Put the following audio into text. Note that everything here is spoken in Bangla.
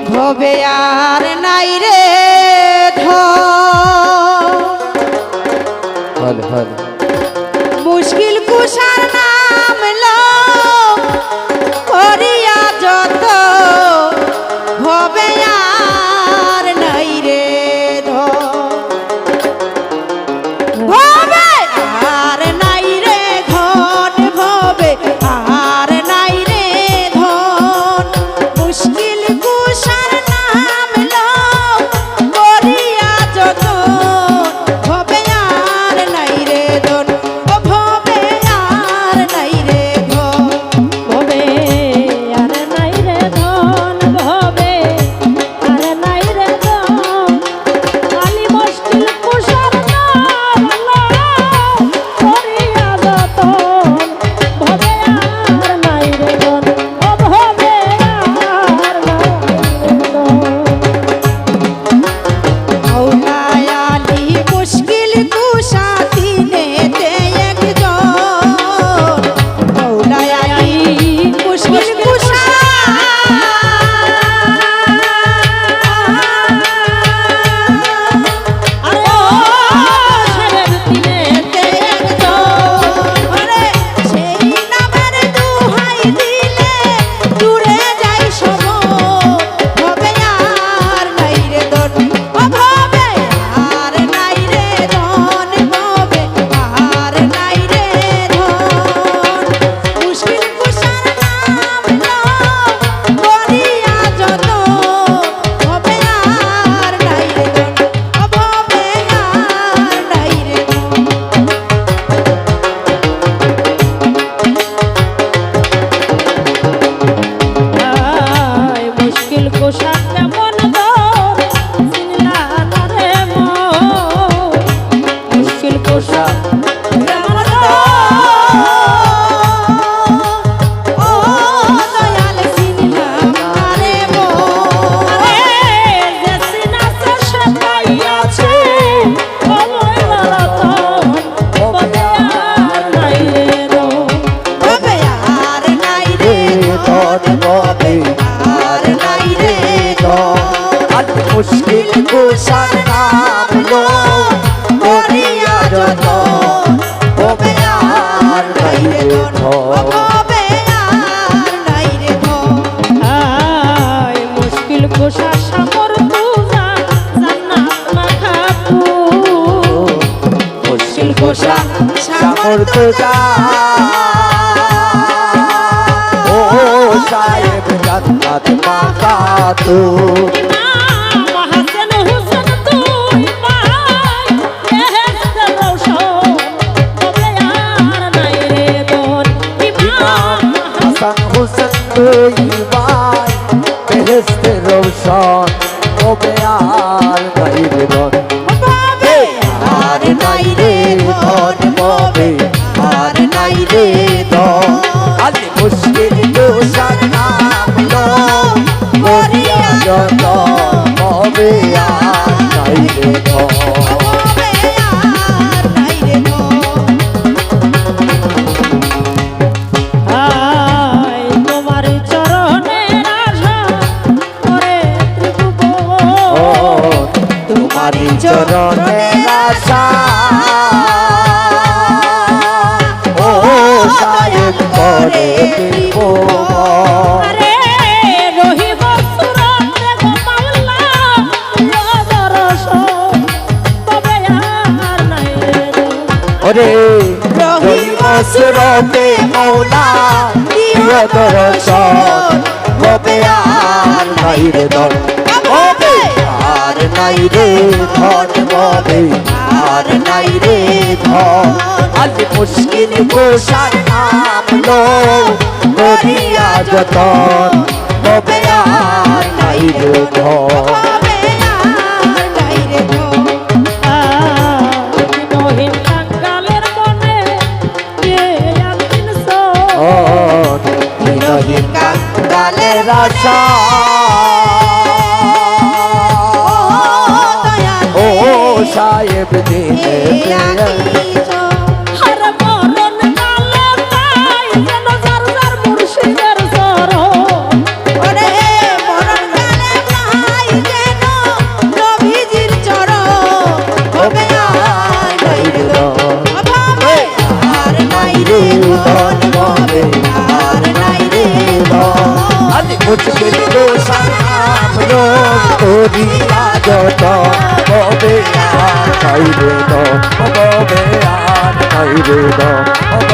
ভবে আর নাই রে হল হল মুশকিল কুষার নাম লো করিয়া যত ভবে আর নাই রে ভবে আর নাই রে ধন ভবে আর নাই রে ধন মুশকিল কুষার নাম লো করিয়া যত ভবে আর নাই রে ধন ভবে আর নাই রে ধন ভবে আর নাই রে ধন ভবে আর নাই রে ধন খালি মুশকিল কুষার নাম লো করিয়া যতন ভবে আর নাই রে ধন ভবে আর নাই রে ধন মৌলায়ালি মুশকিল কুষা দিনেতে একজন মৌলায়ালি মুশকিল কুষা সাহেব দিনেতে একজন ওরে সেই নামের দোহাই দিলে দূরে যাই সব ভবে আর নাই রে ধন ভবে আর নাই রে ধন ভবে আর নাই রে ধন মুশকিল কুষার নাম লো করিয়া যত ভবে আর নাই রে ধন ভবে আর নাই রে ধন আয় মুশকিল কুষার কেমন দর চিনলা না রে মন মুশকিল কুষার কেমন দর ও দয়াল চিনলাম না রে মন যে সিনাতে সে পাইয়াছে সময় রতন বলে আর নাই রে ধন ভবে আর নাই রে ধন ভবে আর নাই রে আজ মুশকিল কুষার নাম লো করিয়া যত ভবে আর নাই রে ধন ধন ভবে আর নাই রে ধন আয় মুশকিল কুষার সামর তুজা জান্নাত মাখাপু মুশকিল কুষা সামর্থ্য যা ও সাহেব জান্নাত মাকাতু ইমাম হাসান হুসেন তুই পাই বেহেশতের রওশন তবে আর নাই রে ধন ইমাম হাসান হুসেন দুই ভাই বেহেশতের রওশন হবে আর নাই রে ধন ভবে আর নাই রে ধন ভবে আর নাই রে ধন আজ মুশকিল কুষার নাম লো করিয়া যত হবে আর নাই রে ধন ভবে আর নাই রে ধন আয় তোমার চরণের আশা করে ত্রিভুবন তোমারি চরণের আশা ও সাহেব করে ত্রিভুবন আরে রহিব সুরতে গো মাওলা দর্শন তবে আর নাই রে ওরে রহিম সুরতে মৌলা দিও দর্শন হবে আর নাই রে ধন হবে আর নাই রে ধন হবে আর নাই রে ধন আজ মুশকিল কুষার নাম লো করিয়া যতন হবে আর নাই রে ধন ভবে আর নাই রে ধন মহিন কাঙ্গালের মনে কে একদিন দিনহীন কাঙ্গালের আশা ও সাহেব দিনে হর মরণ কালে পাই যেন যার যার মুর্শিদের চরণ ধন ভবে আর নাই রে ধন আজ মুশকিল তো সালাম রোগ করিয়া যত কবে আর নাই রে ধন কবে আর নাই রে ধন